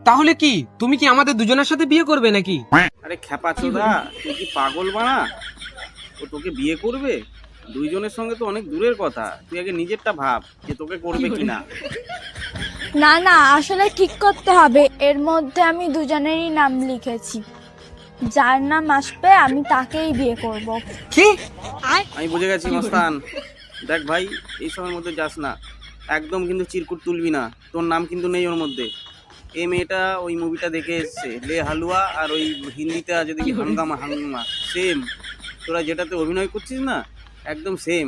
তাহলে কি তুমি কি আমাদের দুজনের সাথে বিয়ে করবে নাকি? আরে খ্যাপা চোদা, তুই কি পাগল বানা? ও তোকে বিয়ে করবে? দুইজনের সঙ্গে তো অনেক দূরের কথা। তুই আগে নিজেরটা ভাব যে তোকে করবে কিনা। না না, আসলে ঠিক করতে হবে। এর মধ্যে আমি দুজনেরই নাম লিখেছি, যার নাম আসবে আমি তাকেই বিয়ে করব। কি? আমি বুঝে গেছি মস্তান। দেখ ভাই, এইসবের মধ্যে যাস না একদম, কিন্তু চিরকুট তুলবি না। তোর নাম কিন্তু নেই ওর মধ্যে। এই মেয়েটা ওই মুভিটা দেখে এসছে, লে হালুয়া, আর ওই হিন্দিতে আছে দেখি হাঙ্গামা হাঙ্গামা, সেম। তোরা যেটাতে অভিনয় করছিস না, একদম সেম।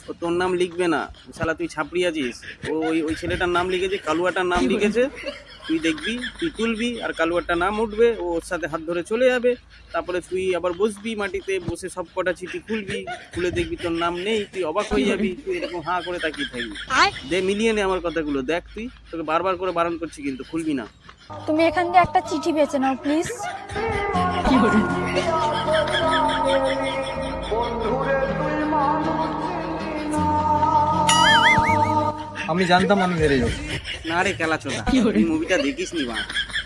ও তোর নাম লিখবে না, শালা তুই ছাপড়ি আছিস। ও ওই ওই ছেলেটার নাম লিখেছে, কালুয়াটার নাম লিখেছে। তুই দেখবি, তুই তুলবি, আর কালুয়ারটার নাম উঠবে, ও ওর সাথে হাত ধরে চলে যাবে। তারপরে তুই আবার বসবি মাটিতে, বসে সব কটা চিঠি খুলবি, খুলে দেখবি তোর নাম নেই। তুই অবাক হয়ে যাবি, তুই এরকম হাঁ করে তাকিয়ে থাকবি। দে মিলিয়ে নে আমার কথাগুলো, দেখ তুই, তোকে বারবার করে বারণ করছি কিন্তু খুলবি না। তুমি এখান থেকে একটা চিঠি বেছে নাও প্লিজ। আমি জানতাম আমি হেরে যাবো। না রে খেলা চোদা, তুই মুভিটা দেখিস নি বা,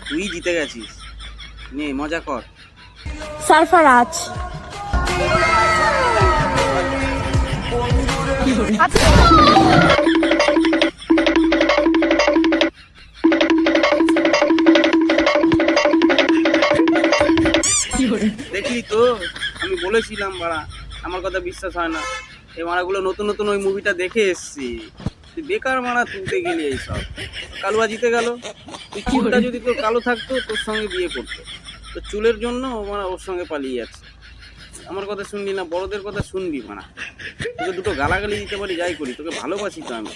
তুই জিতে গেছিস। নে মজা কর। সারফারাজ। দেখলি তো, আমি বলেছিলাম বাড়া, আমার কথা বিশ্বাস হয় না। এই মারাগুলো নতুন নতুন ওই মুভিটা দেখে এসছি। তুই বেকার মারা তুলতে গেলি এইসব। কালুয়া জিতে গেল। তুই চুলটা যদি তোর কালো থাকতো, তোর সঙ্গে বিয়ে করতো। তো চুলের জন্য ও মারা ওর সঙ্গে পালিয়ে যাচ্ছে। আমার কথা শুনবি না, বড়দের কথা শুনবি মারা। তোকে দুটো গালাগালি দিতে পারি, যাই করি, তোকে ভালোবাসি তো আমি।